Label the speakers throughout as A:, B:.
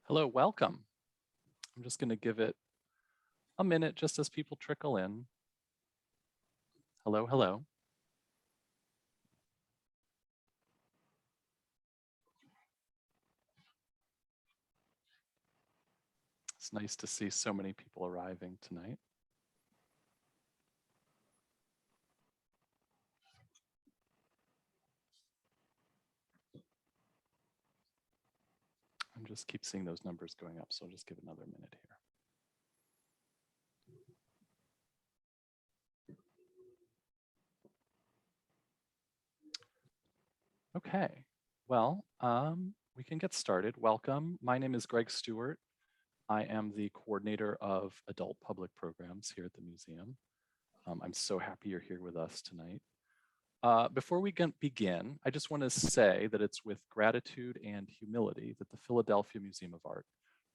A: Hello, welcome. I'm just going to give it a minute just as people trickle in. Hello, hello. It's nice to see so many people arriving tonight. I just keep seeing those numbers going up, so I'll just give another minute here. Okay, well, we can get started. Welcome. My name is Greg Stewart. I am the coordinator of adult public programs here at the museum. I'm so happy you're here with us tonight. Before we begin, I just want to say that it's with gratitude and humility that the Philadelphia Museum of Art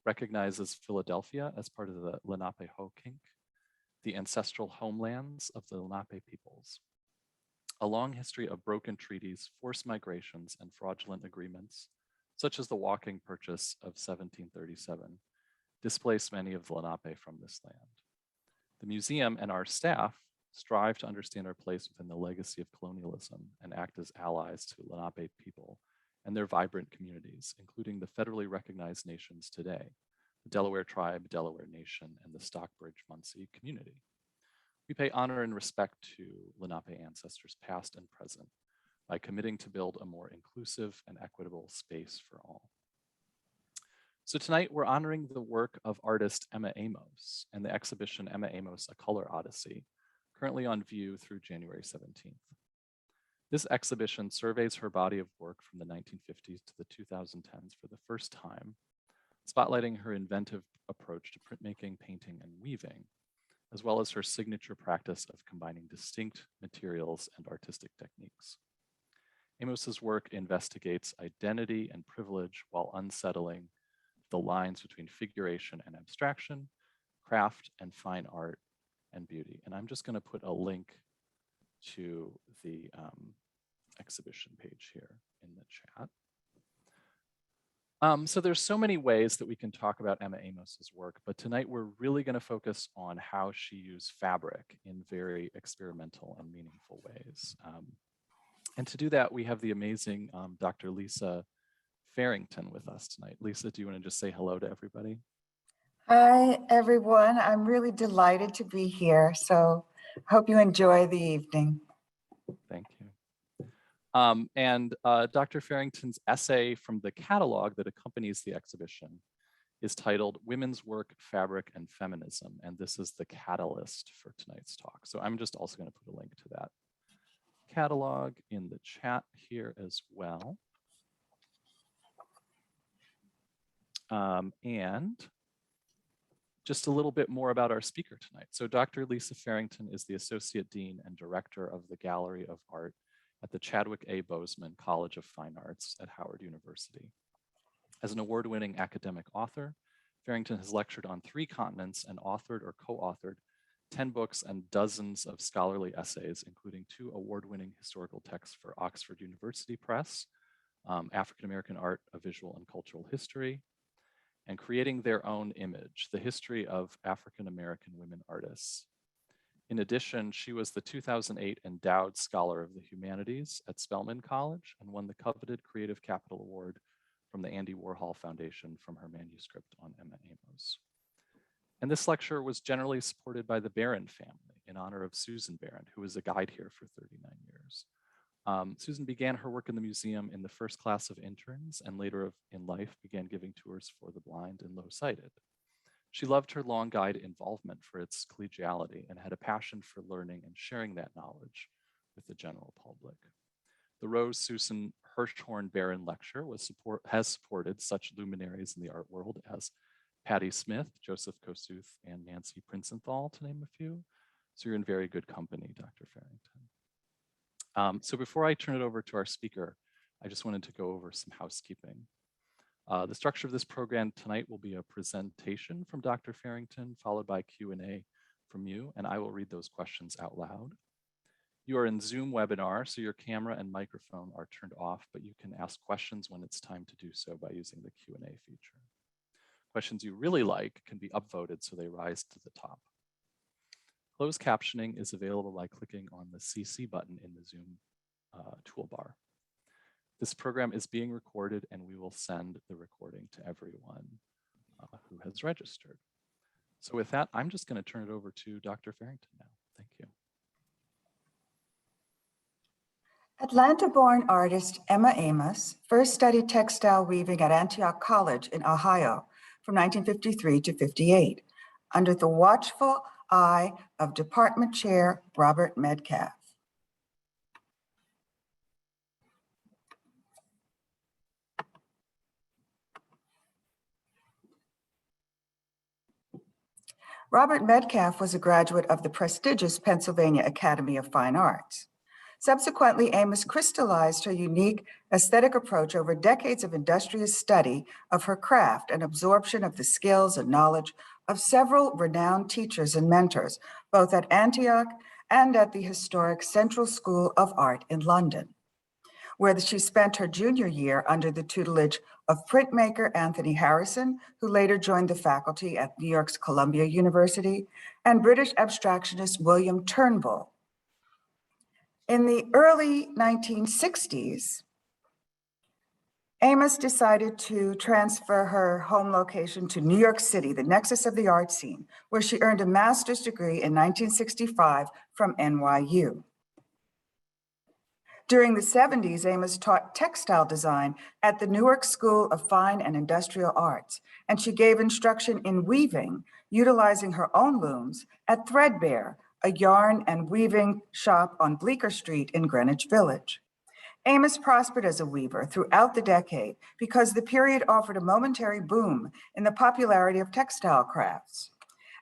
A: recognizes Philadelphia as part of the Lenape-Hoking, the ancestral homelands of the Lenape peoples. A long history of broken treaties, forced migrations, and fraudulent agreements, such as the walking purchase of 1737, displaced many of the Lenape from this land. The museum and our staff strive to understand our place within the legacy of colonialism and act as allies to Lenape people and their vibrant communities, including the federally recognized nations today, the Delaware Tribe, Delaware Nation, and the Stockbridge Munsee community. We pay honor and respect to Lenape ancestors past and present by committing to build a more inclusive and equitable space for all. So tonight we're honoring the work of artist Emma Amos and the exhibition Emma Amos, A Color Odyssey, currently on view through January 17th. This exhibition surveys her body of work from the 1950s to the 2010s for the first time, spotlighting her inventive approach to printmaking, painting, and weaving, as well as her signature practice of combining distinct materials and artistic techniques. Amos's work investigates identity and privilege while unsettling the lines between figuration and abstraction, craft and fine art, and beauty. And I'm just going to put a link to the exhibition page here in the chat. So there's so many ways that we can talk about Emma Amos's work, but tonight we're really going to focus on how she used fabric in very experimental and meaningful ways. And to do that, we have the amazing Dr. Lisa Farrington with us tonight. Lisa, do you want to just say hello to everybody?
B: Hi, everyone. I'm really delighted to be here. So I hope you enjoy the evening.
A: Thank you. And Dr. Farrington's essay from the catalog that accompanies the exhibition is titled Women's Work, Fabric, and Feminism. And this is the catalyst for tonight's talk. So I'm just also going to put a link to that catalog in the chat here as well. And just a little bit more about our speaker tonight. So Dr. Lisa Farrington is the Associate Dean and Director of the Gallery of Art at the Chadwick A. Boseman College of Fine Arts at Howard University. As an award-winning academic author, Farrington has lectured on 3 continents and authored or co-authored 10 books and dozens of scholarly essays, including 2 award-winning historical texts for Oxford University Press, African American Art, A Visual and Cultural History, and Creating Their Own Image, the History of African American Women Artists. In addition, she was the 2008 Endowed Scholar of the Humanities at Spelman College and won the coveted Creative Capital Award from the Andy Warhol Foundation from her manuscript on Emma Amos. And this lecture was generally supported by the Barron family in honor of Susan Barron, who was a guide here for 39 years. Susan began her work in the museum in the first class of interns and later in life began giving tours for the blind and low-sighted. She loved her long guide involvement for its collegiality and had a passion for learning and sharing that knowledge with the general public. The Rose Susan Hirschhorn Barron Lecture has supported such luminaries in the art world as Patti Smith, Joseph Kosuth, and Nancy Princenthal, to name a few. So you're in very good company, Dr. Farrington. So before I turn it over to our speaker, I just wanted to go over some housekeeping. The structure of this program tonight will be a presentation from Dr. Farrington, followed by Q&A from you, and I will read those questions out loud. You are in Zoom webinar, so your camera and microphone are turned off, but you can ask questions when it's time to do so by using the Q&A feature. Questions you really like can be upvoted so they rise to the top. Closed captioning is available by clicking on the CC button in the Zoom toolbar. This program is being recorded and we will send the recording to everyone who has registered. So with that, I'm just going to turn it over to Dr. Farrington now. Thank you.
B: Atlanta-born artist Emma Amos first studied textile weaving at Antioch College in Ohio from 1953 to 58, under the watchful eye of Department Chair Robert Metcalf. Robert Metcalf was a graduate of the prestigious Pennsylvania Academy of Fine Arts. Subsequently, Amos crystallized her unique aesthetic approach over decades of industrious study of her craft and absorption of the skills and knowledge of several renowned teachers and mentors, both at Antioch and at the historic Central School of Art in London, where she spent her junior year under the tutelage of printmaker Anthony Harrison, who later joined the faculty at New York's Columbia University, and British abstractionist William Turnbull. In the early 1960s, Amos decided to transfer her home location to New York City, the nexus of the art scene, where she earned a master's degree in 1965 from NYU. During the 70s, Amos taught textile design at the Newark School of Fine and Industrial Arts, and she gave instruction in weaving, utilizing her own looms at Threadbare, a yarn and weaving shop on Bleecker Street in Greenwich Village. Amos prospered as a weaver throughout the decade because the period offered a momentary boom in the popularity of textile crafts.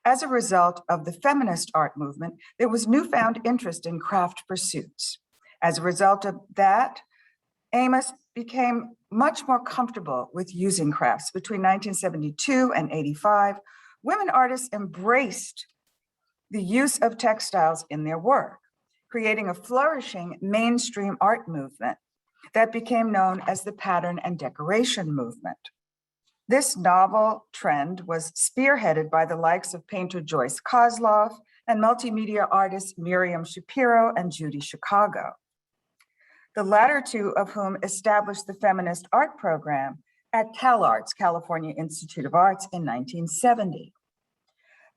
B: As a result of the feminist art movement, there was newfound interest in craft pursuits. As a result of that, Amos became much more comfortable with using crafts. Between 1972 and 85, women artists embraced the use of textiles in their work, creating a flourishing mainstream art movement that became known as the pattern and decoration movement. This novel trend was spearheaded by the likes of painter Joyce Kozloff and multimedia artists Miriam Shapiro and Judy Chicago, the latter two of whom established the feminist art program at CalArts, California Institute of Arts, in 1970.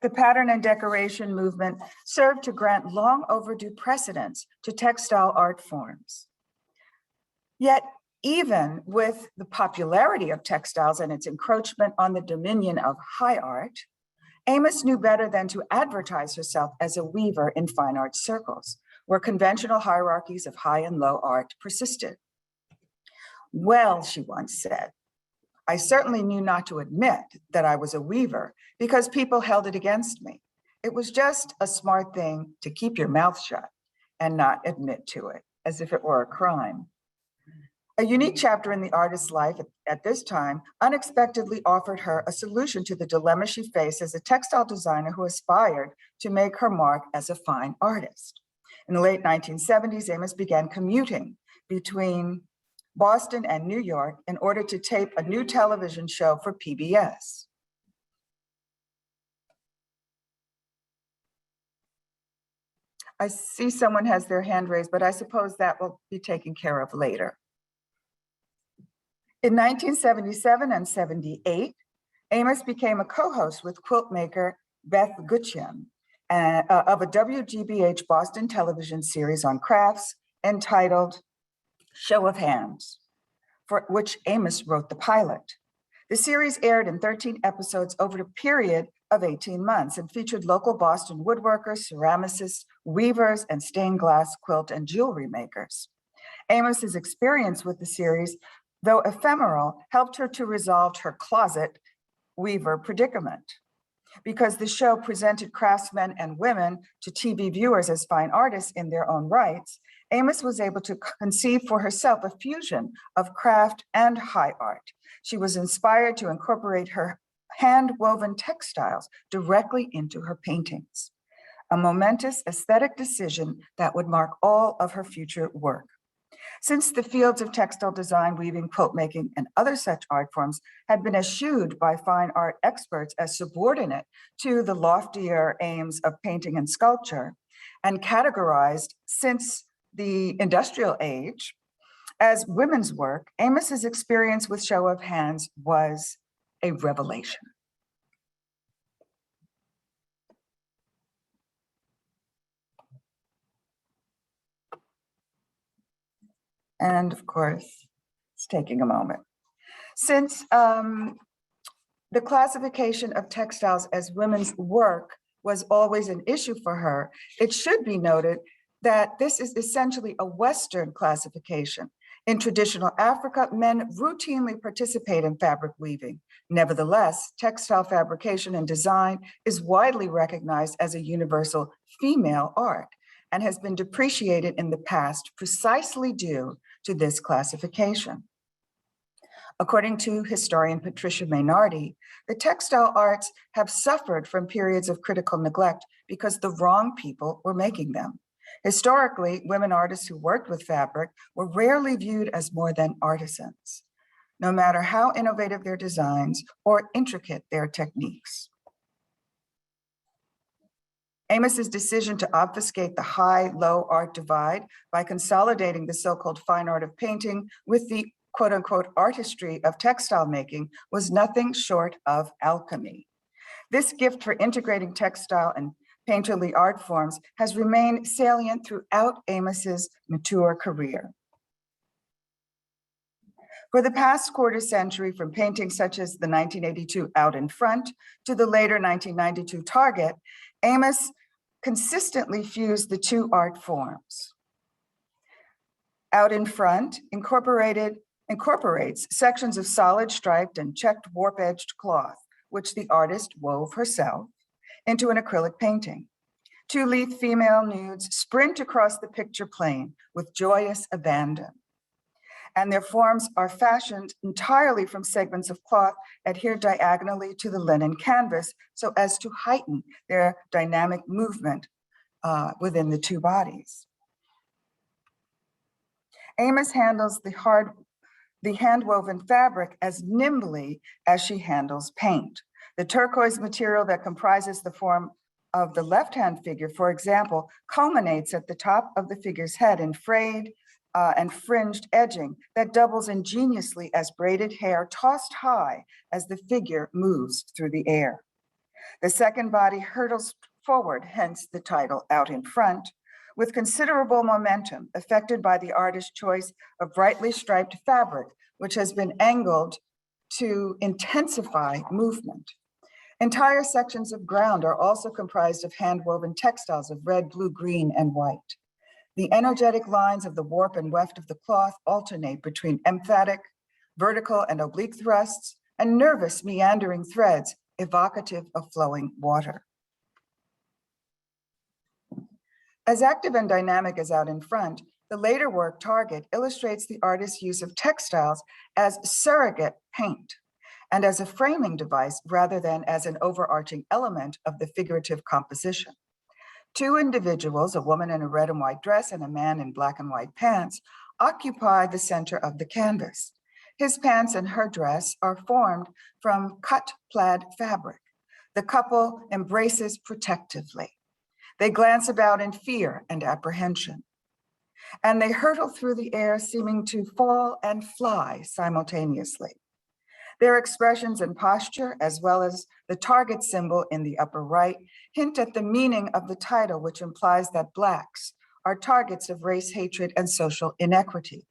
B: The pattern and decoration movement served to grant long overdue precedence to textile art forms. Yet, even with the popularity of textiles and its encroachment on the dominion of high art, Amos knew better than to advertise herself as a weaver in fine arts circles, where conventional hierarchies of high and low art persisted. Well, she once said, I certainly knew not to admit that I was a weaver because people held it against me. It was just a smart thing to keep your mouth shut and not admit to it, as if it were a crime. A unique chapter in the artist's life at this time unexpectedly offered her a solution to the dilemma she faced as a textile designer who aspired to make her mark as a fine artist. In the late 1970s, Amos began commuting between Boston and New York in order to tape a new television show for PBS. I see someone has their hand raised, but I suppose that will be taken care of later. In 1977 and 78, Amos became a co-host with quilt maker Beth Gutchen of a WGBH Boston television series on crafts entitled Show of Hands, for which Amos wrote the pilot. The series aired in 13 episodes over a period of 18 months and featured local Boston woodworkers, ceramicists, weavers, and stained glass quilt and jewelry makers. Amos's experience with the series, though ephemeral, helped her to resolve her closet weaver predicament. Because the show presented craftsmen and women to TV viewers as fine artists in their own rights, Amos was able to conceive for herself a fusion of craft and high art. She was inspired to incorporate her hand-woven textiles directly into her paintings, a momentous aesthetic decision that would mark all of her future work. Since the fields of textile design, weaving, quilt making, and other such art forms had been eschewed by fine art experts as subordinate to the loftier aims of painting and sculpture, and categorized since the industrial age as women's work, Amos's experience with show of hands was a revelation. And of course, it's taking a moment. Since the classification of textiles as women's work was always an issue for her, it should be noted that this is essentially a Western classification. In traditional Africa, men routinely participate in fabric weaving. Nevertheless, textile fabrication and design is widely recognized as a universal female art and has been depreciated in the past precisely due to this classification. According to historian Patricia Maynardi, the textile arts have suffered from periods of critical neglect because the wrong people were making them. Historically, women artists who worked with fabric were rarely viewed as more than artisans, no matter how innovative their designs or intricate their techniques. Amos's decision to obfuscate the high-low art divide by consolidating the so-called fine art of painting with the quote-unquote artistry of textile making was nothing short of alchemy. This gift for integrating textile and painterly art forms has remained salient throughout Amos's mature career. For the past quarter century, from paintings such as the 1982 Out in Front to the later 1992 Target, Amos consistently fused the two art forms. Out in Front incorporates sections of solid striped and checked warp-edged cloth, which the artist wove herself, into an acrylic painting. Two lithe female nudes sprint across the picture plane with joyous abandon. And their forms are fashioned entirely from segments of cloth adhered diagonally to the linen canvas so as to heighten their dynamic movement within the two bodies. Amos handles the hand-woven fabric as nimbly as she handles paint. The turquoise material that comprises the form of the left-hand figure, for example, culminates at the top of the figure's head in frayed and fringed edging that doubles ingeniously as braided hair tossed high as the figure moves through the air. The second body hurtles forward, hence the title Out in Front, with considerable momentum affected by the artist's choice of brightly striped fabric, which has been angled to intensify movement. Entire sections of ground are also comprised of hand-woven textiles of red, blue, green, and white. The energetic lines of the warp and weft of the cloth alternate between emphatic, vertical, and oblique thrusts, and nervous, meandering threads evocative of flowing water. As active and dynamic as Out in Front, the later work, Target, illustrates the artist's use of textiles as surrogate paint and as a framing device rather than as an overarching element of the figurative composition. Two individuals, a woman in a red and white dress and a man in black and white pants, occupy the center of the canvas. His pants and her dress are formed from cut plaid fabric. The couple embraces protectively. They glance about in fear and apprehension, and they hurtle through the air, seeming to fall and fly simultaneously. Their expressions and posture, as well as the target symbol in the upper right, hint at the meaning of the title, which implies that Blacks are targets of race hatred and social inequity.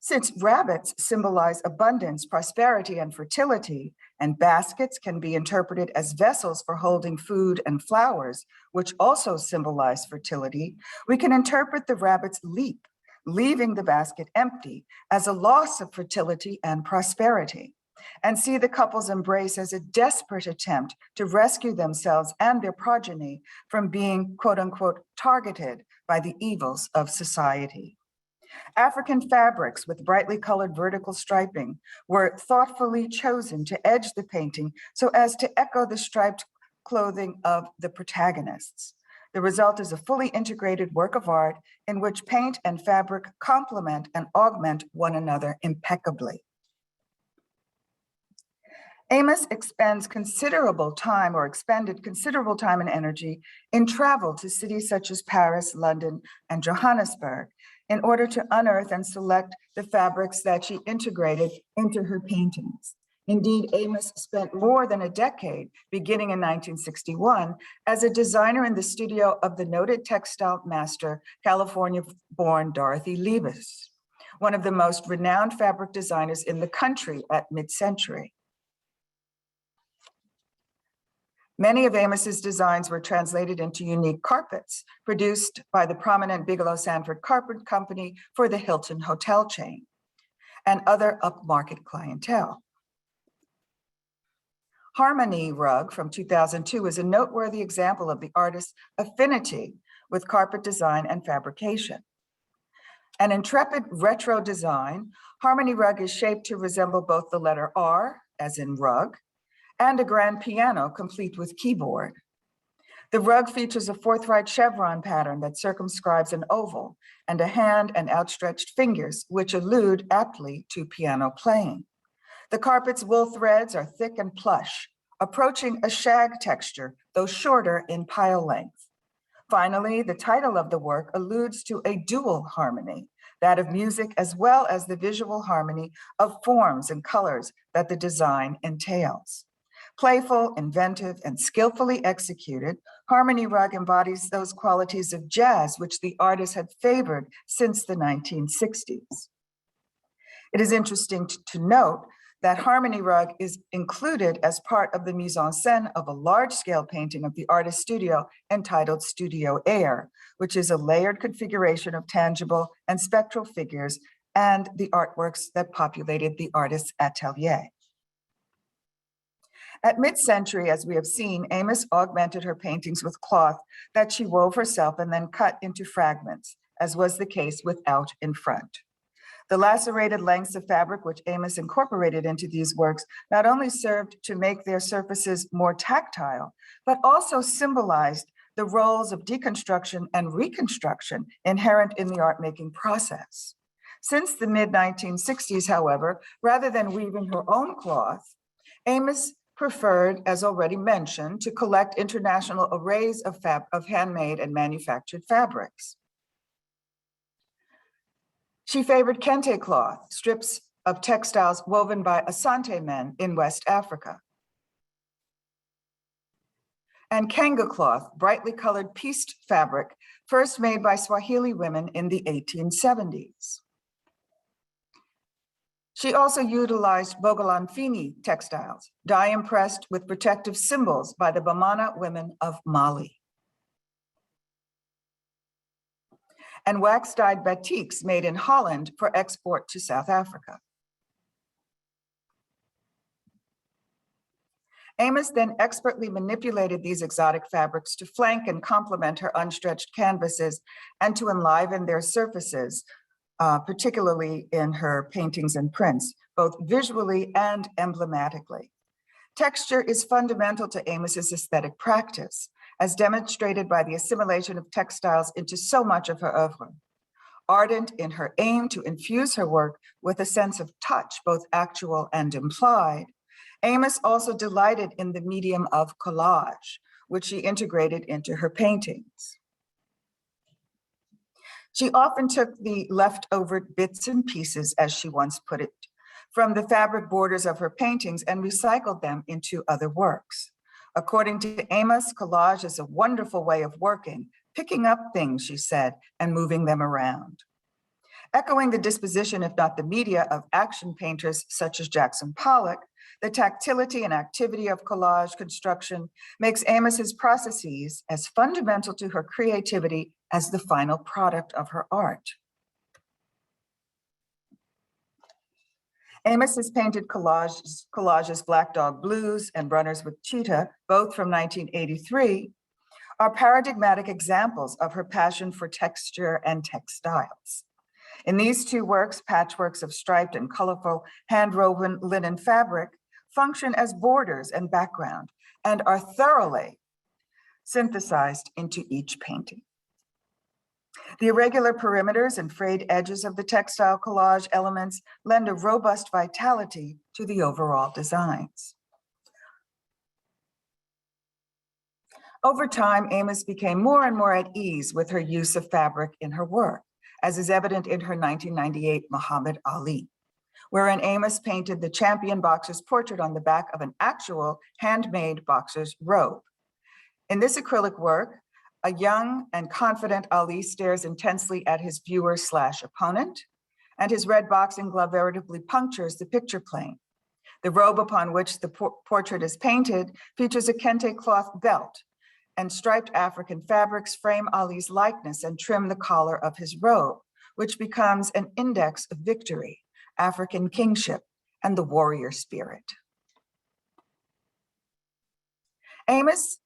B: Since rabbits symbolize abundance, prosperity, and fertility, and baskets can be interpreted as vessels for holding food and flowers, which also symbolize fertility, we can interpret the rabbit's leap, leaving the basket empty, as a loss of fertility and prosperity, and see the couple's embrace as a desperate attempt to rescue themselves and their progeny from being, quote unquote, targeted by the evils of society. African fabrics with brightly colored vertical striping were thoughtfully chosen to edge the painting so as to echo the striped clothing of the protagonists. The result is a fully integrated work of art in which paint and fabric complement and augment one another impeccably. Amos expended considerable time and energy in travel to cities such as Paris, London, and Johannesburg in order to unearth and select the fabrics that she integrated into her paintings. Indeed, Amos spent more than a decade, beginning in 1961, as a designer in the studio of the noted textile master, California-born Dorothy Liebes, one of the most renowned fabric designers in the country at mid-century. Many of Amos's designs were translated into unique carpets produced by the prominent Bigelow Sanford Carpet Company for the Hilton hotel chain and other upmarket clientele. Harmony Rug from 2002 is a noteworthy example of the artist's affinity with carpet design and fabrication. An intrepid retro design, Harmony Rug is shaped to resemble both the letter R, as in rug, and a grand piano complete with keyboard. The rug features a forthright chevron pattern that circumscribes an oval and a hand and outstretched fingers, which allude aptly to piano playing. The carpet's wool threads are thick and plush, approaching a shag texture, though shorter in pile length. Finally, the title of the work alludes to a dual harmony, that of music as well as the visual harmony of forms and colors that the design entails. Playful, inventive, and skillfully executed, Harmony Rug embodies those qualities of jazz which the artist had favored since the 1960s. It is interesting to note that Harmony Rug is included as part of the mise en scène of a large-scale painting of the artist's studio entitled Studio Air, which is a layered configuration of tangible and spectral figures and the artworks that populated the artist's atelier. At mid-century, as we have seen, Amos augmented her paintings with cloth that she wove herself and then cut into fragments, as was the case with Out in Front. The lacerated lengths of fabric which Amos incorporated into these works not only served to make their surfaces more tactile, but also symbolized the roles of deconstruction and reconstruction inherent in the art-making process. Since the mid-1960s, however, rather than weaving her own cloth, Amos preferred, as already mentioned, to collect international arrays of handmade and manufactured fabrics. She favored kente cloth, strips of textiles woven by Asante men in West Africa, and kanga cloth, brightly colored pieced fabric, first made by Swahili women in the 1870s. She also utilized Bogolanfini textiles, dye impressed with protective symbols by the Bamana women of Mali, and wax-dyed batiks made in Holland for export to South Africa. Amos then expertly manipulated these exotic fabrics to flank and complement her unstretched canvases and to enliven their surfaces, particularly in her paintings and prints, both visually and emblematically. Texture is fundamental to Amos's aesthetic practice, as demonstrated by the assimilation of textiles into so much of her oeuvre. Ardent in her aim to infuse her work with a sense of touch, both actual and implied, Amos also delighted in the medium of collage, which she integrated into her paintings. She often took the leftover bits and pieces, as she once put it, from the fabric borders of her paintings and recycled them into other works. According to Amos, collage is a wonderful way of working, picking up things, she said, and moving them around. Echoing the disposition, if not the media, of action painters such as Jackson Pollock, the tactility and activity of collage construction makes Amos's processes as fundamental to her creativity as the final product of her art. Amos has painted collages Black Dog Blues and Runners with Cheetah, both from 1983, are paradigmatic examples of her passion for texture and textiles. In these two works, patchworks of striped and colorful hand-woven linen fabric function as borders and background and are thoroughly synthesized into each painting. The irregular perimeters and frayed edges of the textile collage elements lend a robust vitality to the overall designs. Over time, Amos became more and more at ease with her use of fabric in her work, as is evident in her 1998 Muhammad Ali, wherein Amos painted the champion boxer's portrait on the back of an actual handmade boxer's robe. In this acrylic work, a young and confident Ali stares intensely at his viewer/opponent, and his red boxing glove veritably punctures the picture plane. The robe upon which the portrait is painted features a kente cloth belt, and striped African fabrics frame Ali's likeness and trim the collar of his robe, which becomes an index of victory, African kingship, and the warrior spirit. Amos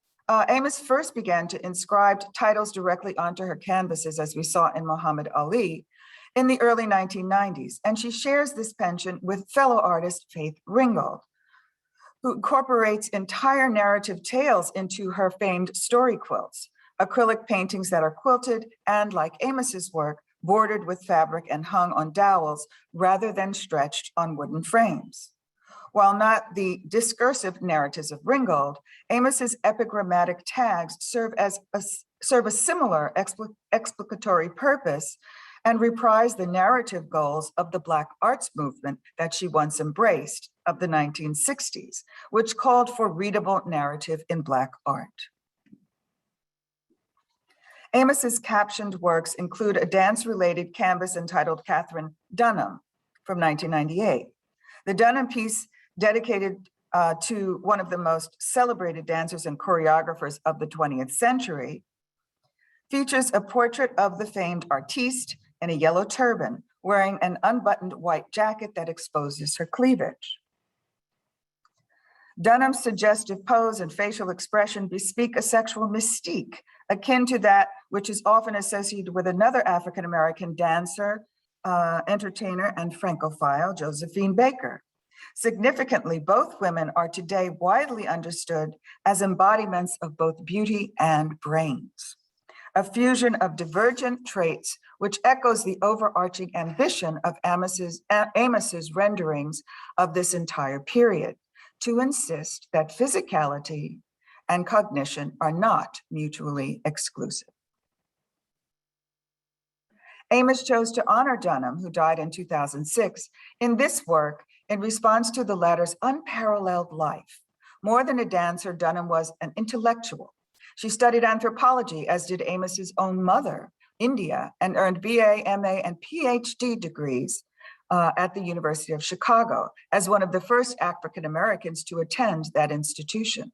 B: first began to inscribe titles directly onto her canvases, as we saw in Muhammad Ali, in the early 1990s, and she shares this penchant with fellow artist Faith Ringgold, who incorporates entire narrative tales into her famed story quilts, acrylic paintings that are quilted and, like Amos's work, bordered with fabric and hung on dowels rather than stretched on wooden frames. While not the discursive narratives of Ringgold, Amos's epigrammatic tags serve a similar explicatory purpose and reprise the narrative goals of the Black arts movement that she once embraced of the 1960s, which called for readable narrative in Black art. Amos's captioned works include a dance-related canvas entitled Catherine Dunham from 1998. The Dunham piece, dedicated to one of the most celebrated dancers and choreographers of the 20th century, features a portrait of the famed artiste in a yellow turban, wearing an unbuttoned white jacket that exposes her cleavage. Dunham's suggestive pose and facial expression bespeak a sexual mystique akin to that which is often associated with another African-American dancer, entertainer, and Francophile, Josephine Baker. Significantly, both women are today widely understood as embodiments of both beauty and brains, a fusion of divergent traits which echoes the overarching ambition of Amos's renderings of this entire period, to insist that physicality and cognition are not mutually exclusive. Amos chose to honor Dunham, who died in 2006, in this work in response to the latter's unparalleled life. More than a dancer, Dunham was an intellectual. She studied anthropology, as did Amos's own mother, India, and earned BA, MA, and PhD degrees at the University of Chicago as one of the first African Americans to attend that institution.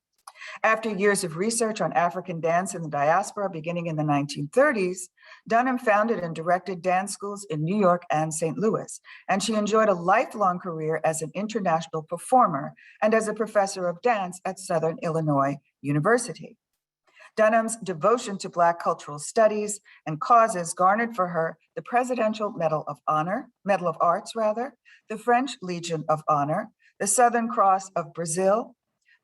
B: After years of research on African dance in the diaspora beginning in the 1930s, Dunham founded and directed dance schools in New York and St. Louis, and she enjoyed a lifelong career as an international performer and as a professor of dance at Southern Illinois University. Dunham's devotion to Black cultural studies and causes garnered for her the Presidential Medal of Arts, the French Legion of Honor, the Southern Cross of Brazil,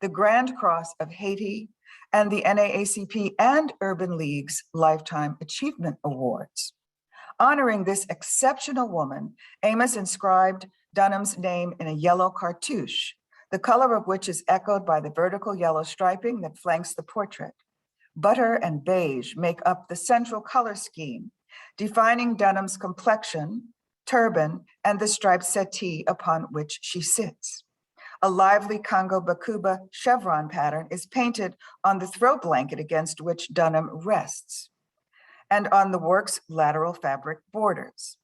B: the Grand Cross of Haiti, and the NAACP and Urban League's Lifetime Achievement Awards. Honoring this exceptional woman, Amos inscribed Dunham's name in a yellow cartouche, the color of which is echoed by the vertical yellow striping that flanks the portrait. Butter and beige make up the central color scheme, defining Dunham's complexion, turban, and the striped settee upon which she sits. A lively Congo Bakuba chevron pattern is painted on the throw blanket against which Dunham rests, and on the work's lateral fabric borders.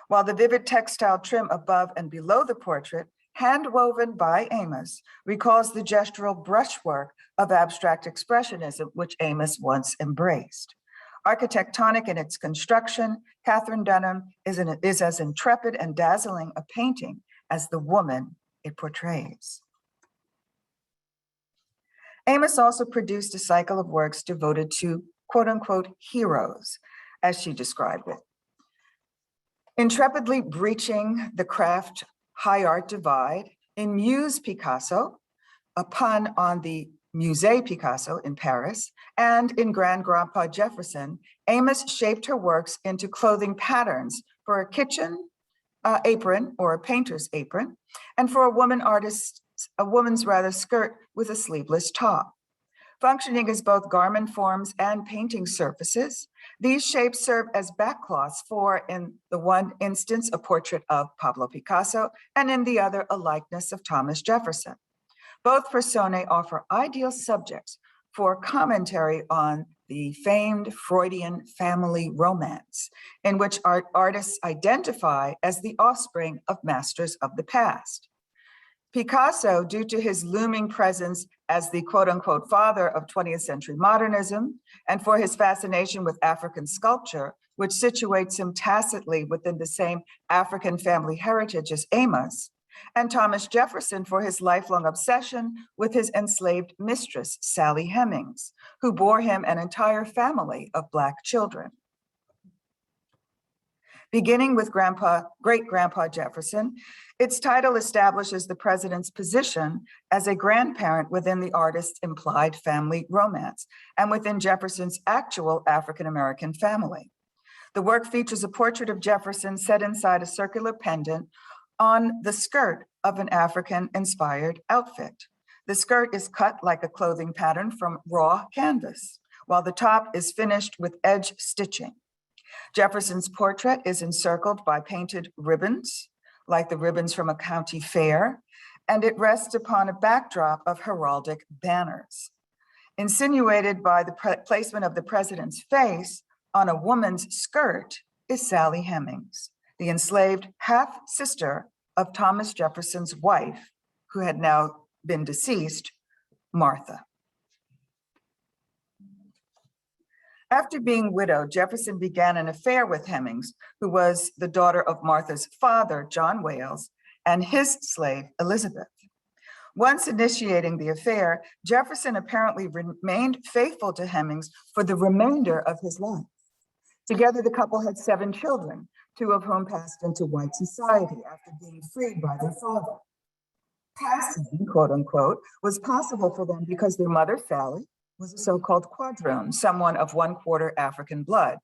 B: While the vivid textile trim above and below the portrait, hand-woven by Amos, recalls the gestural brushwork of abstract expressionism, which Amos once embraced. Architectonic in its construction, Catherine Dunham is as intrepid and dazzling a painting as the woman it portrays. Amos also produced a cycle of works devoted to quote-unquote heroes, as she described it. Intrepidly breaching the craft high art divide, in Musee Picasso, a pun on the Musee Picasso in Paris, and in Grandpa Jefferson, Amos shaped her works into clothing patterns for a kitchen apron or a painter's apron, and for a woman's skirt with a sleeveless top. Functioning as both garment forms and painting surfaces, these shapes serve as backcloths for, in the one instance, a portrait of Pablo Picasso, and in the other, a likeness of Thomas Jefferson. Both personae offer ideal subjects for commentary on the famed Freudian family romance, in which artists identify as the offspring of masters of the past. Picasso, due to his looming presence as the quote unquote father of 20th century modernism, and for his fascination with African sculpture, which situates him tacitly within the same African family heritage as Amos, and Thomas Jefferson for his lifelong obsession with his enslaved mistress, Sally Hemmings, who bore him an entire family of Black children. Beginning with great-grandpa Jefferson, its title establishes the president's position as a grandparent within the artist's implied family romance and within Jefferson's actual African-American family. The work features a portrait of Jefferson set inside a circular pendant on the skirt of an African-inspired outfit. The skirt is cut like a clothing pattern from raw canvas, while the top is finished with edge stitching. Jefferson's portrait is encircled by painted ribbons, like the ribbons from a county fair, and it rests upon a backdrop of heraldic banners. Insinuated by the placement of the president's face on a woman's skirt is Sally Hemings, the enslaved half-sister of Thomas Jefferson's wife, who had now been deceased, Martha. After being widowed, Jefferson began an affair with Hemmings, who was the daughter of Martha's father, John Wales, and his slave, Elizabeth. Once initiating the affair, Jefferson apparently remained faithful to Hemmings for the remainder of his life. Together, the couple had 7 children, 2 of whom passed into white society after being freed by their father. Passing, quote unquote, was possible for them because their mother, Sally, was a so-called quadroon, someone of 1/4 African blood,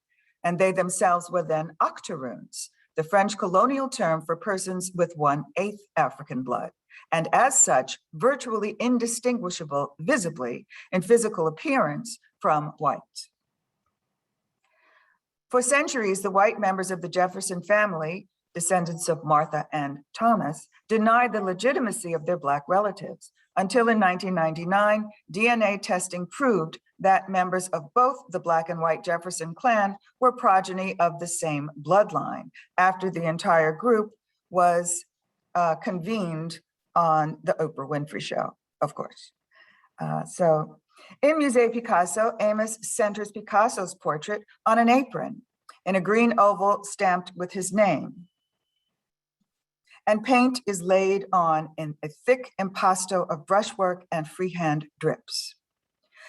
B: and they themselves were then octoroons, the French colonial term for persons with 1/8 African blood, and as such, virtually indistinguishable visibly in physical appearance from white. For centuries, the white members of the Jefferson family, descendants of Martha and Thomas, denied the legitimacy of their Black relatives, until in 1999, DNA testing proved that members of both the Black and white Jefferson clan were progeny of the same bloodline, after the entire group was convened on the Oprah Winfrey Show, of course. In Musee Picasso, Amos centers Picasso's portrait on an apron in a green oval stamped with his name. And paint is laid on in a thick impasto of brushwork and freehand drips.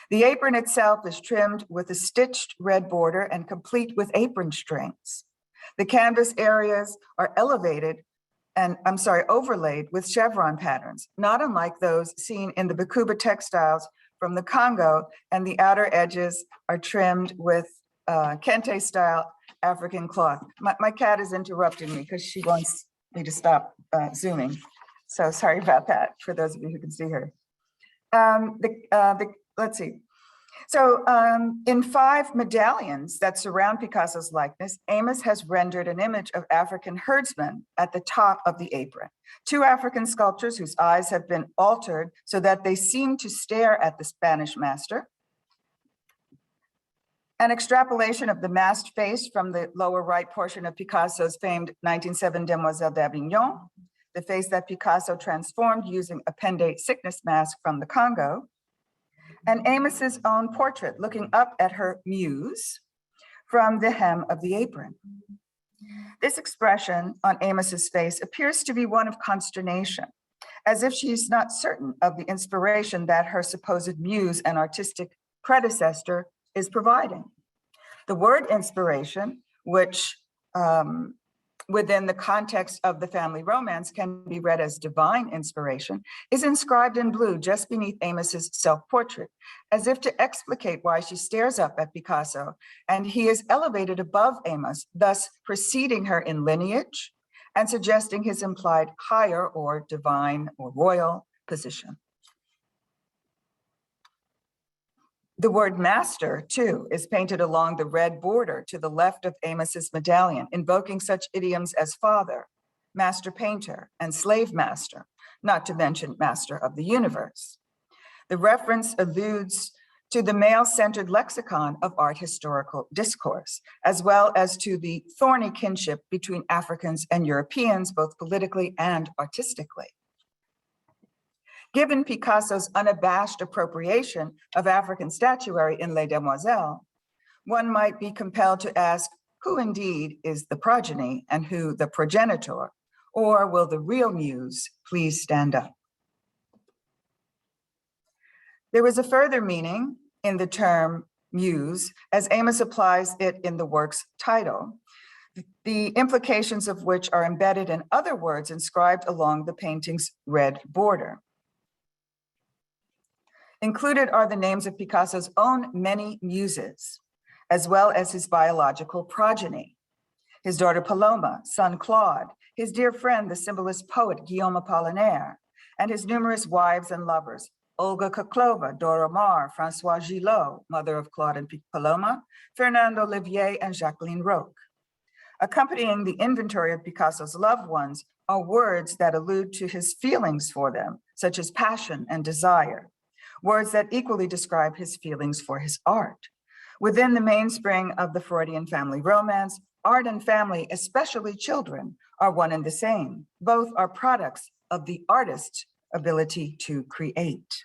B: The apron itself is trimmed with a stitched red border and complete with apron strings. The canvas areas are overlaid with chevron patterns, not unlike those seen in the Bakuba textiles from the Congo, and the outer edges are trimmed with kente-style African cloth. My cat is interrupting me because she wants me to stop zooming. So sorry about that for those of you who can see her. Let's see. So in 5 medallions that surround Picasso's likeness, Amos has rendered an image of African herdsmen at the top of the apron. 2 African sculptures whose eyes have been altered so that they seem to stare at the Spanish master. An extrapolation of the masked face from the lower right portion of Picasso's famed 1907 Demoiselle d'Avignon, the face that Picasso transformed using a Pendé sickness mask from the Congo, and Amos's own portrait looking up at her muse from the hem of the apron. This expression on Amos's face appears to be one of consternation, as if she's not certain of the inspiration that her supposed muse and artistic predecessor is providing. The word inspiration, which within the context of the family romance can be read as divine inspiration, is inscribed in blue just beneath Amos's self-portrait, as if to explicate why she stares up at Picasso, and he is elevated above Amos, thus preceding her in lineage and suggesting his implied higher or divine or royal position. The word master, too, is painted along the red border to the left of Amos's medallion, invoking such idioms as father, master painter, and slave master, not to mention master of the universe. The reference alludes to the male-centered lexicon of art historical discourse, as well as to the thorny kinship between Africans and Europeans, both politically and artistically. Given Picasso's unabashed appropriation of African statuary in Les Demoiselles, one might be compelled to ask who indeed is the progeny and who the progenitor, or will the real muse please stand up? There is a further meaning in the term muse, as Amos applies it in the work's title, the implications of which are embedded in other words inscribed along the painting's red border. Included are the names of Picasso's own many muses, as well as his biological progeny, his daughter Paloma, son Claude, his dear friend, the symbolist poet Guillaume Apollinaire, and his numerous wives and lovers, Olga Koklova, Dora Maar, Françoise Gillot, mother of Claude and Paloma, Fernand Olivier, and Jacqueline Roch. Accompanying the inventory of Picasso's loved ones are words that allude to his feelings for them, such as passion and desire, words that equally describe his feelings for his art. Within the mainspring of the Freudian family romance, art and family, especially children, are one and the same. Both are products of the artist's ability to create.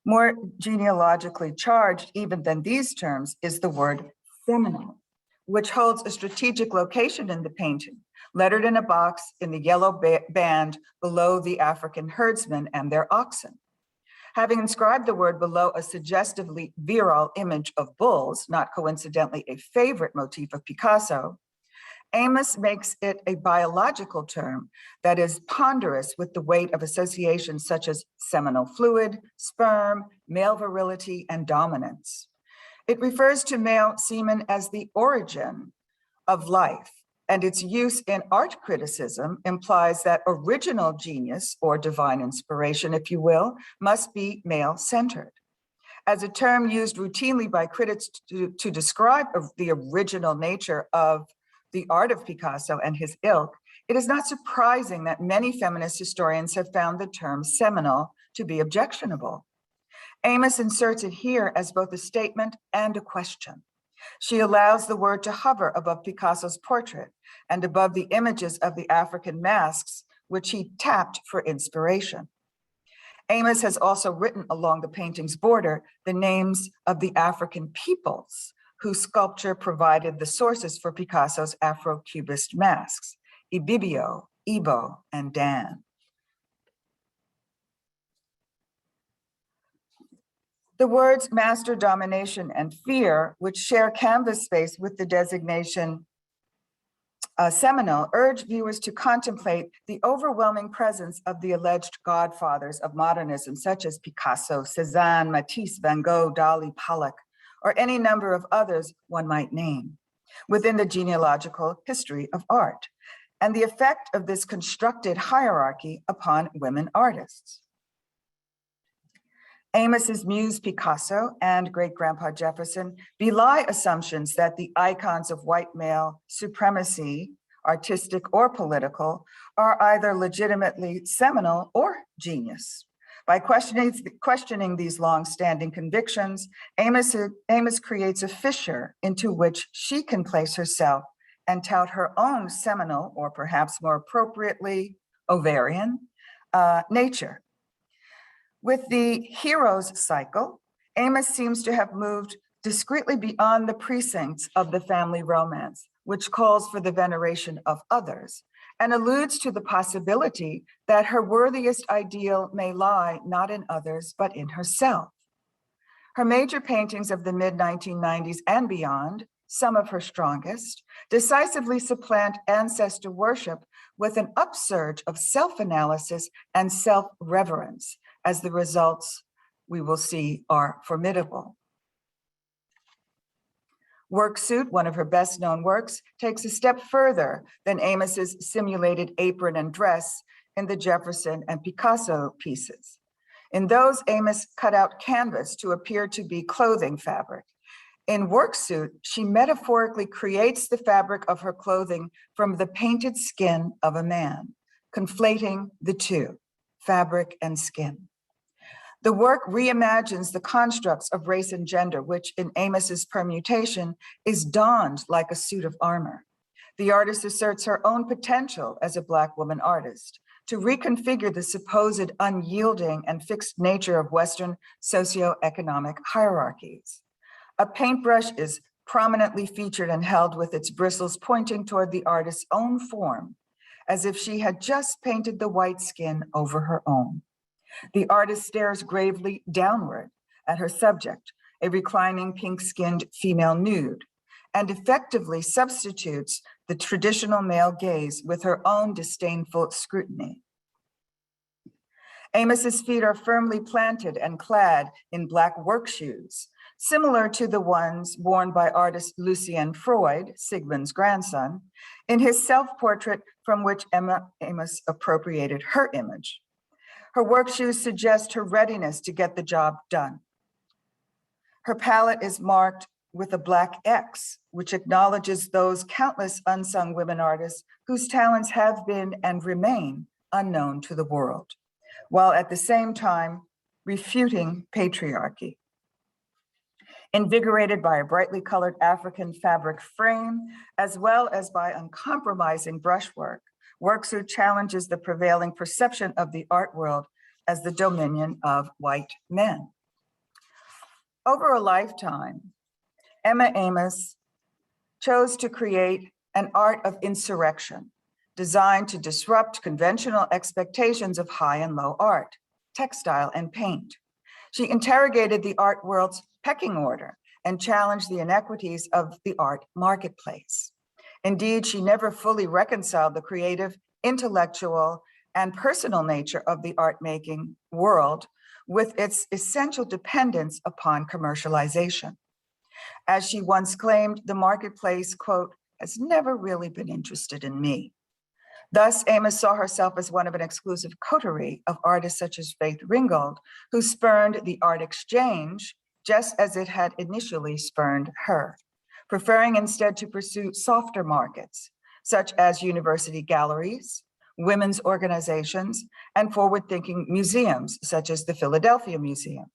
B: More genealogically charged even than these terms is the word seminal, which holds a strategic location in the painting, lettered in a box in the yellow band below the African herdsmen and their oxen. Having inscribed the word below a suggestively virile image of bulls, not coincidentally a favorite motif of Picasso, Amos makes it a biological term that is ponderous with the weight of associations such as seminal fluid, sperm, male virility, and dominance. It refers to male semen as the origin of life, and its use in art criticism implies that original genius, or divine inspiration, if you will, must be male-centered. As a term used routinely by critics to describe the original nature of the art of Picasso and his ilk, it is not surprising that many feminist historians have found the term seminal to be objectionable. Amos inserts it here as both a statement and a question. She allows the word to hover above Picasso's portrait and above the images of the African masks, which he tapped for inspiration. Amos has also written along the painting's border the names of the African peoples whose sculpture provided the sources for Picasso's Afro-Cubist masks, Ibibio, Igbo, and Dan. The words master, domination, and fear, which share canvas space with the designation seminal, urge viewers to contemplate the overwhelming presence of the alleged godfathers of modernism, such as Picasso, Cézanne, Matisse, Van Gogh, Dali, Pollock, or any number of others one might name, within the genealogical history of art, and the effect of this constructed hierarchy upon women artists. Amos's muse Picasso and great-grandpa Jefferson belie assumptions that the icons of white male supremacy, artistic or political, are either legitimately seminal or genius. By questioning these long-standing convictions, Amos creates a fissure into which she can place herself and tout her own seminal, or perhaps more appropriately, ovarian, nature. With the heroes cycle, Amos seems to have moved discreetly beyond the precincts of the family romance, which calls for the veneration of others, and alludes to the possibility that her worthiest ideal may lie not in others, but in herself. Her major paintings of the mid-1990s and beyond, some of her strongest, decisively supplant ancestor worship with an upsurge of self-analysis and self-reverence, as the results we will see are formidable. Worksuit, one of her best-known works, takes a step further than Amos's simulated apron and dress in the Jefferson and Picasso pieces. In those, Amos cut out canvas to appear to be clothing fabric. In Worksuit, she metaphorically creates the fabric of her clothing from the painted skin of a man, conflating the two, fabric and skin. The work reimagines the constructs of race and gender, which in Amos's permutation is donned like a suit of armor. The artist asserts her own potential as a Black woman artist to reconfigure the supposed unyielding and fixed nature of Western socioeconomic hierarchies. A paintbrush is prominently featured and held with its bristles pointing toward the artist's own form, as if she had just painted the white skin over her own. The artist stares gravely downward at her subject, a reclining pink-skinned female nude, and effectively substitutes the traditional male gaze with her own disdainful scrutiny. Amos's feet are firmly planted and clad in Black work shoes, similar to the ones worn by artist Lucien Freud, Sigmund's grandson, in his self-portrait from which Emma Amos appropriated her image. Her work shoes suggest her readiness to get the job done. Her palette is marked with a Black X, which acknowledges those countless unsung women artists whose talents have been and remain unknown to the world, while at the same time refuting patriarchy. Invigorated by a brightly colored African fabric frame, as well as by uncompromising brushwork, Worksuit challenges the prevailing perception of the art world as the dominion of white men. Over a lifetime, Emma Amos chose to create an art of insurrection designed to disrupt conventional expectations of high and low art, textile, and paint. She interrogated the art world's pecking order and challenged the inequities of the art marketplace. Indeed, she never fully reconciled the creative, intellectual, and personal nature of the art-making world with its essential dependence upon commercialization. As she once claimed, the marketplace, quote, has never really been interested in me. Thus, Amos saw herself as one of an exclusive coterie of artists such as Faith Ringgold, who spurned the art exchange just as it had initially spurned her, preferring instead to pursue softer markets, such as university galleries, women's organizations, and forward-thinking museums, such as the Philadelphia Museum,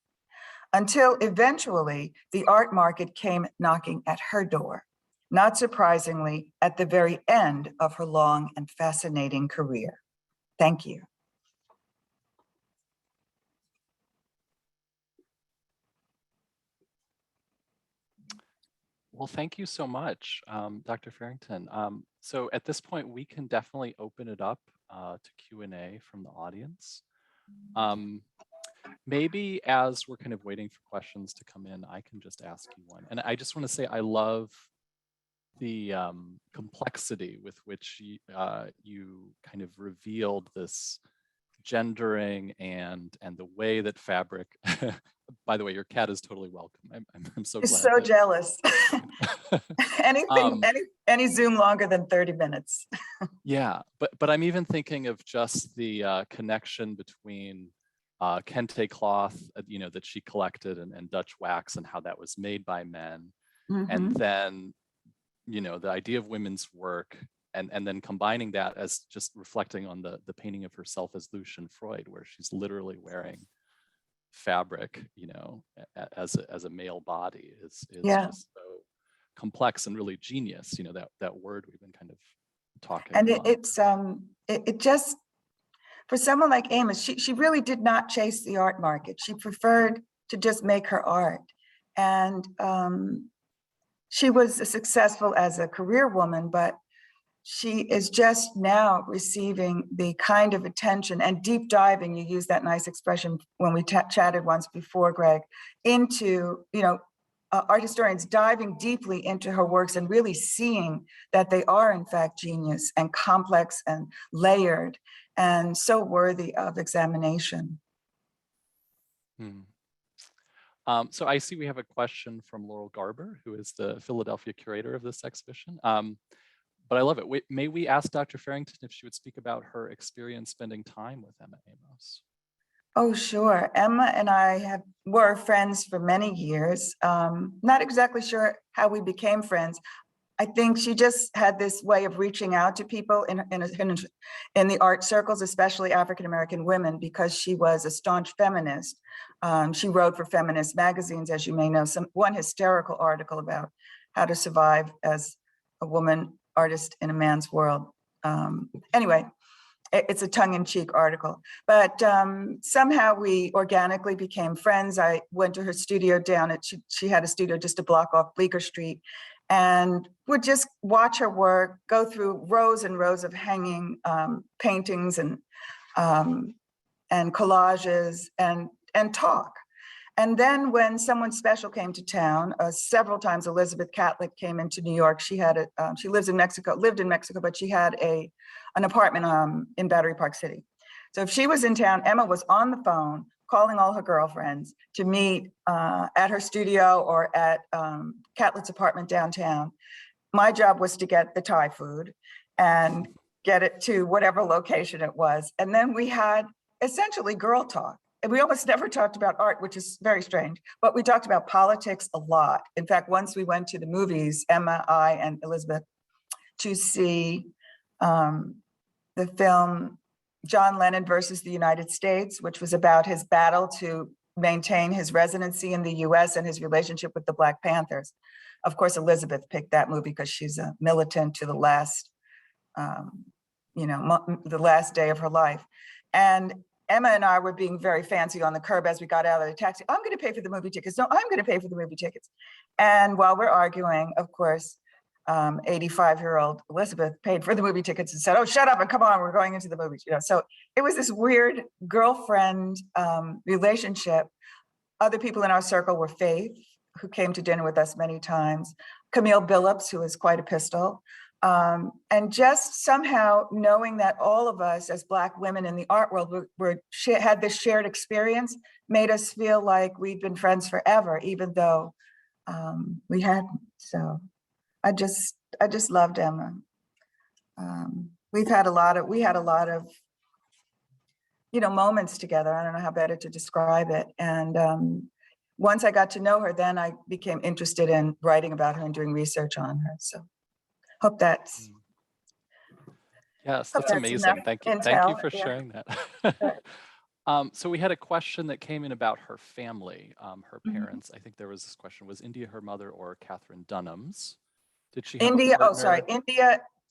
B: until eventually the art market came knocking at her door, not surprisingly, at the very end of her long and fascinating career. Thank you.
A: Well, thank you so much, Dr. Farrington. So at this point, we can definitely open it up to Q&A from the audience. Maybe as we're kind of waiting for questions to come in, I can just ask you one. And I just want to say I love the complexity with which you kind of revealed this gendering and the way that fabric, by the way, your cat is totally welcome. I'm so glad.
B: He's so jealous. Any Zoom longer than 30 minutes.
A: Yeah, but I'm even thinking of just the connection between kente cloth, that she collected and Dutch wax and how that was made by men. Mm-hmm. And then, the idea of women's work and then combining that as just reflecting on the painting of herself as Lucien Freud, where she's literally wearing fabric, as a male body is just so complex and really genius. That word we've been kind of talking about. And
B: it just, for someone like Amos, she really did not chase the art market. She preferred to just make her art. And she was successful as a career woman, but she is just now receiving the kind of attention and deep diving, you used that nice expression when we chatted once before, Greg, into, art historians diving deeply into her works and really seeing that they are in fact genius and complex and layered and so worthy of examination.
A: Hmm. So I see we have a question from Laurel Garber, who is the Philadelphia curator of this exhibition. But I love it. May we ask Dr. Farrington if she would speak about her experience spending time with Emma Amos?
B: Oh, sure. Emma and I were friends for many years. Not exactly sure how we became friends. I think she just had this way of reaching out to people in the art circles, especially African-American women, because she was a staunch feminist. She wrote for feminist magazines, as you may know, one hysterical article about how to survive as a woman artist in a man's world. Anyway, it's a tongue-in-cheek article, but somehow we organically became friends. I went to her studio down at, she had a studio just a block off Bleecker Street, and would just watch her work, go through rows and rows of hanging paintings and collages and talk. And then when someone special came to town, several times Elizabeth Catlett came into New York. She had she lived in Mexico, but she had an apartment in Battery Park City. So if she was in town, Emma was on the phone calling all her girlfriends to meet at her studio or at Catlett's apartment downtown. My job was to get the Thai food and get it to whatever location it was. And then we had essentially girl talk. And we almost never talked about art, which is very strange, but we talked about politics a lot. In fact, once we went to the movies, Emma, I, and Elizabeth, to see the film John Lennon versus the United States, which was about his battle to maintain his residency in the US and his relationship with the Black Panthers. Of course, Elizabeth picked that movie because she's a militant to the last, the last day of her life. And Emma and I were being very fancy on the curb as we got out of the taxi. I'm going to pay for the movie tickets. No, I'm going to pay for the movie tickets. And while we're arguing, of course, 85-year-old Elizabeth paid for the movie tickets and said, "Oh, shut up and come on, we're going into the movies." So it was this weird girlfriend relationship. Other people in our circle were Faith, who came to dinner with us many times, Camille Billups, who is quite a pistol. And just somehow knowing that all of us as Black women in the art world had this shared experience made us feel like we'd been friends forever, even though we hadn't. So I just loved Emma. We had a lot of moments together. I don't know how better to describe it. And once I got to know her, then I became interested in writing about her and doing research on her. So hope that's
A: yes, that's amazing. Thank you. Thank you for sharing that. So we had a question that came in about her family, her parents. I think there was this question: was India her mother or Catherine Dunham's? Did she have
B: India?
A: a partner?
B: Oh, sorry.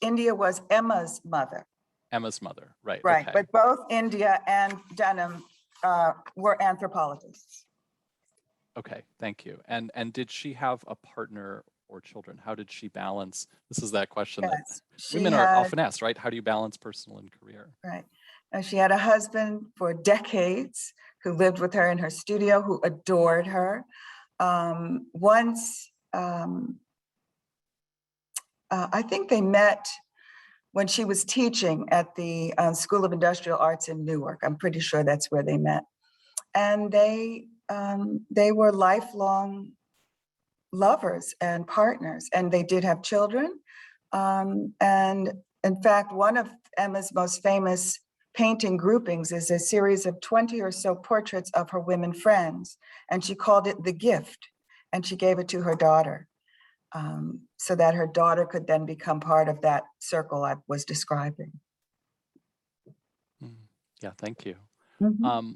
B: India was Emma's mother.
A: Emma's mother, right?
B: Right,
A: okay.
B: But both India and Dunham were anthropologists.
A: Okay, thank you. And did she have a partner or children? How did she balance? This is that question that women are often asked, right? How do you balance personal and career?
B: Right. She had a husband for decades who lived with her in her studio, who adored her. Once, I think they met when she was teaching at the School of Industrial Arts in Newark. I'm pretty sure that's where they met. And they were lifelong lovers and partners, and they did have children. And in fact, one of Emma's most famous painting groupings is a series of 20 or so portraits of her women friends, and she called it The Gift, and she gave it to her daughter, so that her daughter could then become part of that circle I was describing.
A: Yeah, thank you.
B: Mm-hmm.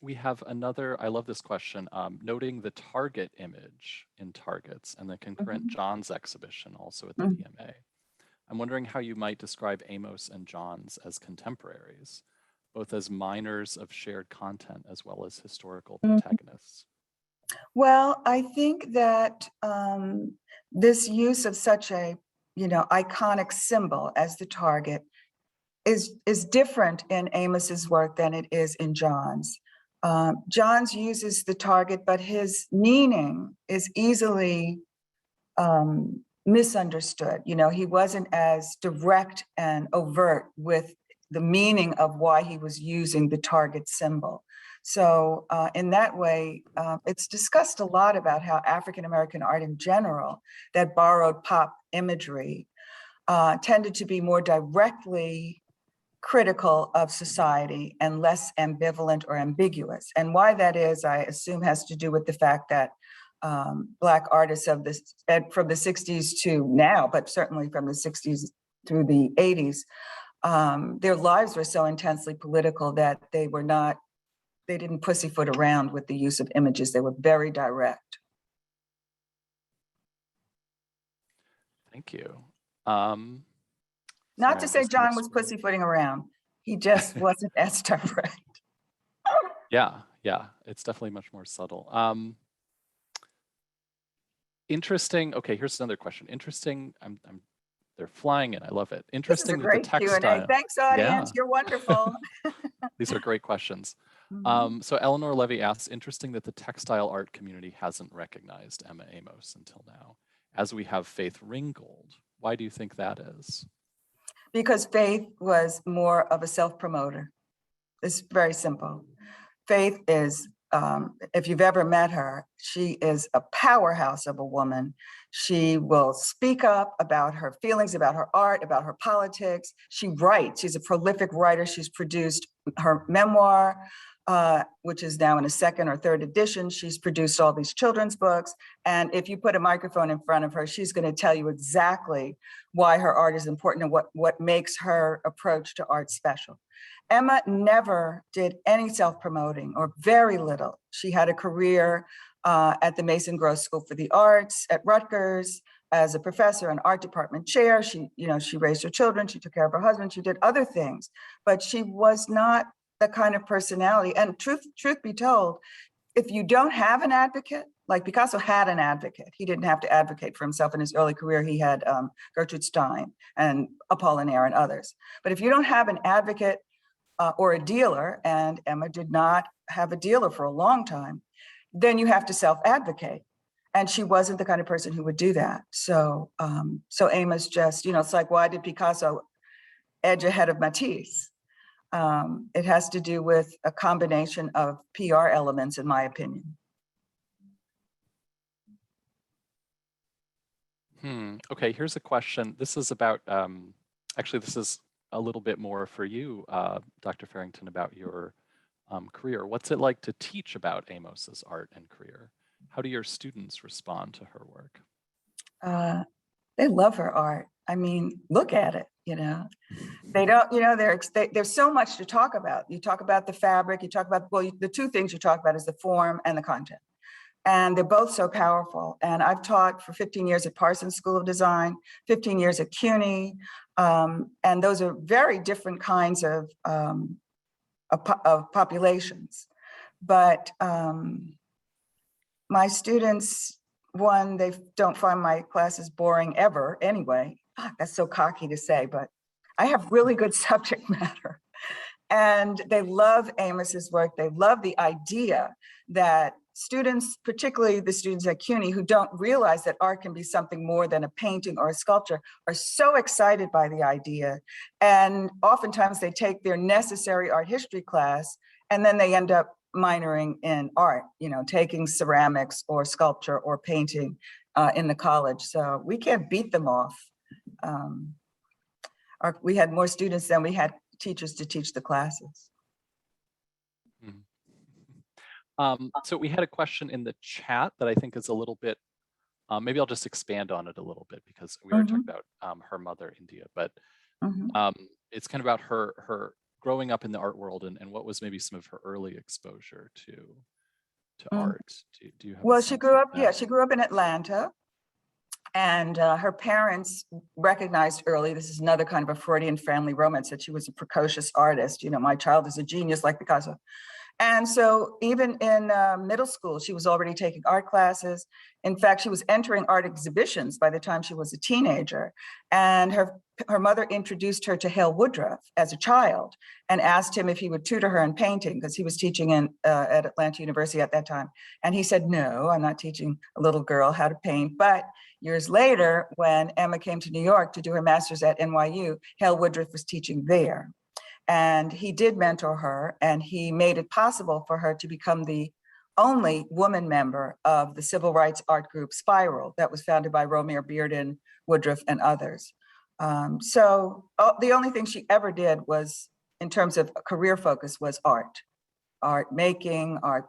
A: We have another, I love this question, noting the Target image in Targets and the concurrent Johns exhibition also at the PMA. I'm wondering how you might describe Amos and Johns as contemporaries, both as miners of shared content as well as historical protagonists.
B: Well, I think that this use of such a, iconic symbol as the target is different in Amos's work than it is in John's. Johns uses the target, but his meaning is easily misunderstood. You know, he wasn't as direct and overt with the meaning of why he was using the target symbol. So in that way, it's discussed a lot about how African-American art in general that borrowed pop imagery tended to be more directly critical of society and less ambivalent or ambiguous. And why that is, I assume, has to do with the fact that Black artists of this from the 60s to now, but certainly from the 60s through the 80s, their lives were so intensely political that they didn't pussyfoot around with the use of images. They were very direct.
A: Thank you.
B: Not to say John was pussyfooting around. He just wasn't as direct.
A: Yeah, it's definitely much more subtle. Interesting. Okay, here's another question. Interesting. They're flying in. I love it. Interesting that the textile.
B: Q&A. Thanks, audience.
A: Yeah.
B: You're wonderful.
A: These are great questions.
B: Mm-hmm.
A: So Eleanor Levy asks, interesting that the textile art community hasn't recognized Emma Amos until now, as we have Faith Ringgold. Why do you think that is?
B: Because Faith was more of a self-promoter. It's very simple. Faith is, if you've ever met her, she is a powerhouse of a woman. She will speak up about her feelings, about her art, about her politics. She writes. She's a prolific writer. She's produced her memoir, which is now in a second or third edition. She's produced all these children's books. And if you put a microphone in front of her, she's going to tell you exactly why her art is important and what makes her approach to art special. Emma never did any self-promoting, or very little. She had a career at the Mason Gross School for the Arts at Rutgers as a professor and art department chair. She raised her children, she took care of her husband, she did other things, but she was not the kind of personality. And truth be told, if you don't have an advocate, like Picasso had an advocate, he didn't have to advocate for himself in his early career. He had Gertrude Stein and Apollinaire and others. But if you don't have an advocate or a dealer, and Emma did not have a dealer for a long time, then you have to self-advocate. And she wasn't the kind of person who would do that. So Amos just, it's like, why did Picasso edge ahead of Matisse? It has to do with a combination of PR elements, in my opinion.
A: Okay, here's a question. This is about, actually, this is a little bit more for you, Dr. Farrington, about your career. What's it like to teach about Amos's art and career? How do your students respond to her work?
B: They love her art. I mean, look at it, They don't, there's so much to talk about. You talk about the fabric, you talk about, the two things you talk about is the form and the content. And they're both so powerful. And I've taught for 15 years at Parsons School of Design, 15 years at CUNY. And those are very different kinds of populations. But my students, one, they don't find my classes boring ever anyway. That's so cocky to say, but I have really good subject matter. And they love Amos's work. They love the idea that students, particularly the students at CUNY, who don't realize that art can be something more than a painting or a sculpture, are so excited by the idea. And oftentimes they take their necessary art history class, and then they end up minoring in art, taking ceramics or sculpture or painting in the college. So we can't beat them off. We had more students than we had teachers to teach the classes.
A: So we had a question in the chat that I think is a little bit, maybe I'll just expand on it a little bit, because we are talking about her mother, India, but it's kind of about her growing up in the art world and what was maybe some of her early exposure to art. Do you have?
B: Well, she grew up in Atlanta. And her parents recognized early, this is another kind of a Freudian family romance, that she was a precocious artist. My child is a genius like Picasso. And so even in middle school, she was already taking art classes. In fact, she was entering art exhibitions by the time she was a teenager. And her her mother introduced her to Hale Woodruff as a child and asked him if he would tutor her in painting because he was teaching at Atlanta University at that time. And he said, no, I'm not teaching a little girl how to paint. But years later, when Emma came to New York to do her master's at NYU, Hale Woodruff was teaching there. And he did mentor her, and he made it possible for her to become the only woman member of the civil rights art group Spiral that was founded by Romare Bearden, Woodruff, and others. The only thing she ever did was, in terms of career focus, was art making, art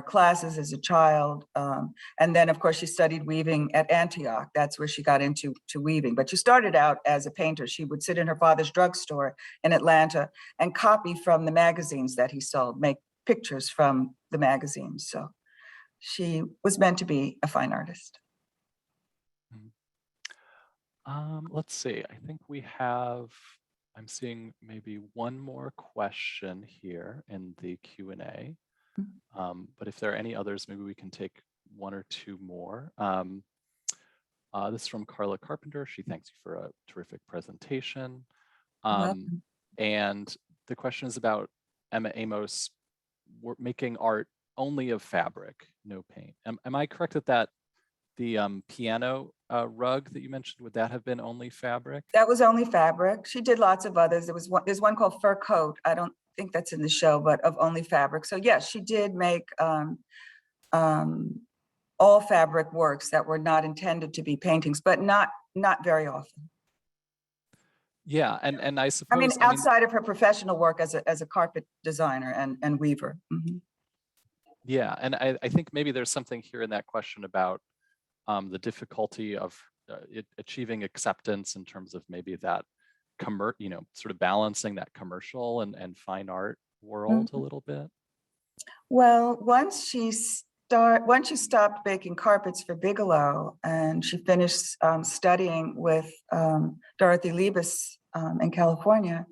B: classes as a child. And then of course she studied weaving at Antioch. That's where she got into weaving. But she started out as a painter. She would sit in her father's drugstore in Atlanta and copy from the magazines that he sold, make pictures from the magazines. So she was meant to be a fine artist.
A: Let's see, I think I'm seeing maybe one more question here in the Q&A. But if there are any others, maybe we can take one or two more. This is from Carla Carpenter. She thanks you for a terrific presentation. And the question is about Emma Amos making art only of fabric, no paint. Am I correct that the piano rug that you mentioned, would that have been only fabric?
B: That was only fabric. She did lots of others. There's one called Fur Coat. I don't think that's in the show, but of only fabric. So yes, she did make all fabric works that were not intended to be paintings, but not very often.
A: Yeah, and I suppose,
B: I mean, outside of her professional work as a carpet designer and weaver. Mm-hmm.
A: Yeah, and I think maybe there's something here in that question about the difficulty of achieving acceptance in terms of maybe that sort of balancing that commercial and fine art world a little bit.
B: Well, once she stopped baking carpets for Bigelow and she finished studying with Dorothy Liebes in California,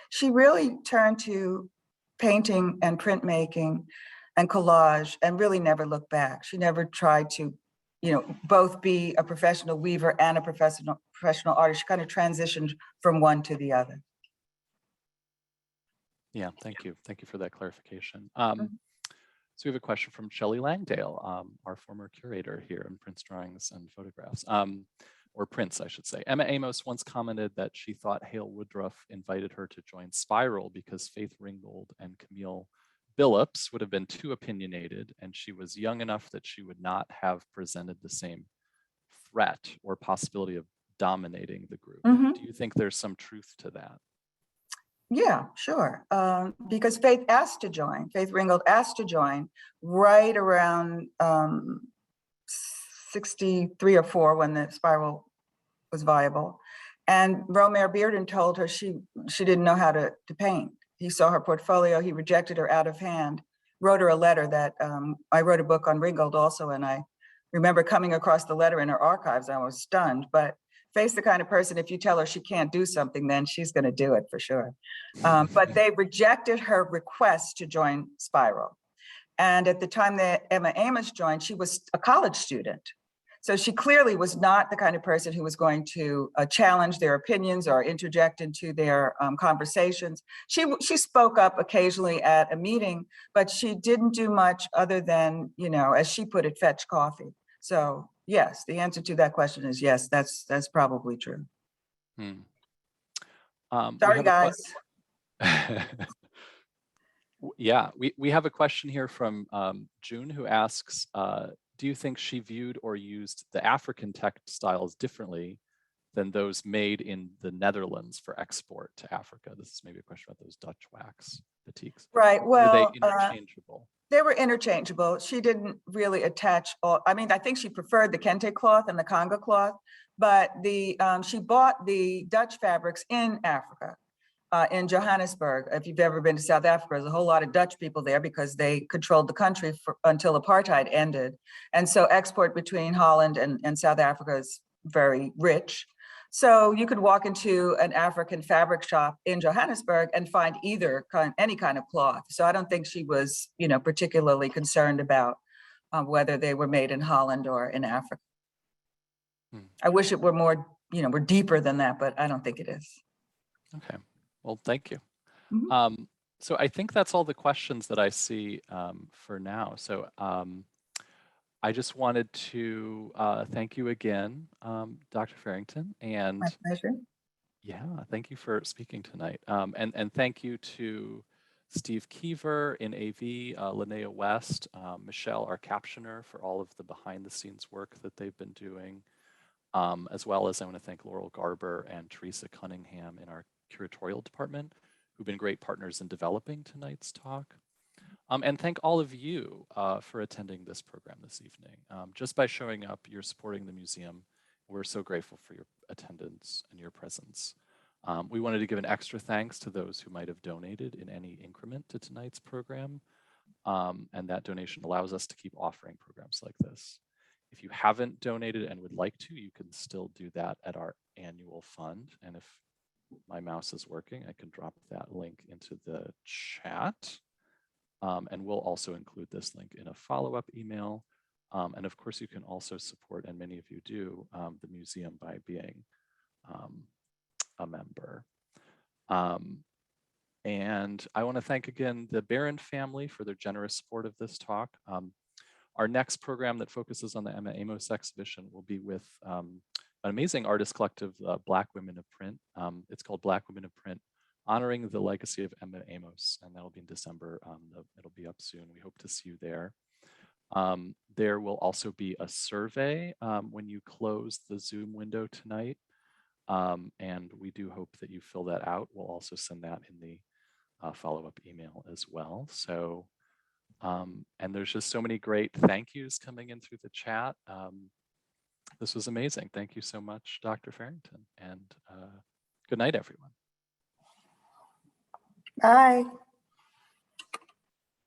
B: she really turned to painting and printmaking and collage and really never looked back. She never tried to, both be a professional weaver and a professional artist. She kind of transitioned from one to the other.
A: Yeah, thank you. Thank you for that clarification. So we have a question from Shelley Langdale, our former curator here in prints, drawings, and photographs, or prints, I should say. Emma Amos once commented that she thought Hale Woodruff invited her to join Spiral because Faith Ringgold and Camille Billups would have been too opinionated, and she was young enough that she would not have presented the same threat or possibility of dominating the group. Do you think there's some truth to that?
B: Yeah, sure. Because Faith Ringgold asked to join right around 63 or 4 when the Spiral was viable. And Romare Bearden told her she didn't know how to paint. He saw her portfolio, he rejected her out of hand, wrote her a letter that, I wrote a book on Ringgold also, and I remember coming across the letter in her archives. I was stunned, but Faith's the kind of person, if you tell her she can't do something, then she's gonna do it for sure. But they rejected her request to join Spiral. And at the time that Emma Amos joined, she was a college student. So she clearly was not the kind of person who was going to challenge their opinions or interject into their conversations. She spoke up occasionally at a meeting, but she didn't do much other than, as she put it, fetch coffee. So yes, the answer to that question is yes, that's probably true. Sorry, guys.
A: Yeah, we have a question here from June, who asks, do you think she viewed or used the African textiles differently than those made in the Netherlands for export to Africa? This is maybe a question about those Dutch wax batiks.
B: Right, well,
A: were they interchangeable?
B: They were interchangeable. She didn't really attach I think she preferred the kente cloth and the Conga cloth, but she bought the Dutch fabrics in Africa. In Johannesburg. If you've ever been to South Africa, there's a whole lot of Dutch people there because they controlled the country until apartheid ended. And so export between Holland and South Africa is very rich. So you could walk into an African fabric shop in Johannesburg and find any kind of cloth. So I don't think she was, particularly concerned about whether they were made in Holland or in Africa. I wish it were more we're deeper than that, but I don't think it is.
A: Okay, well, thank you.
B: Mhm.
A: So I think that's all the questions that I see for now. So I just wanted to thank you again, Dr. Farrington,
B: My
A: and
B: pleasure.
A: yeah, thank you for speaking tonight. And thank you to Steve Keever in AV, Linnea West, Michelle, our captioner, for all of the behind the scenes work that they've been doing, as well as I want to thank Laurel Garber and Teresa Cunningham in our curatorial department, who've been great partners in developing tonight's talk. And thank all of you for attending this program this evening. Just by showing up, you're supporting the museum. We're so grateful for your attendance and your presence. We wanted to give an extra thanks to those who might have donated in any increment to tonight's program. And that donation allows us to keep offering programs like this. If you haven't donated and would like to, you can still do that at our annual fund. And if my mouse is working, I can drop that link into the chat. And we'll also include this link in a follow-up email. And of course, you can also support, and many of you do, the museum by being a member. And I want to thank again the Barron family for their generous support of this talk. Our next program that focuses on the Emma Amos exhibition will be with an amazing artist collective, Black Women of Print. It's called Black Women of Print, honoring the legacy of Emma Amos, and that'll be in December. It'll be up soon. We hope to see you there. There will also be a survey when you close the Zoom window tonight, and we do hope that you fill that out. We'll also send that in the follow-up email as well. So, and there's just so many great thank yous coming in through the chat. This was amazing. Thank you so much, Dr. Farrington, and good night, everyone.
B: Bye.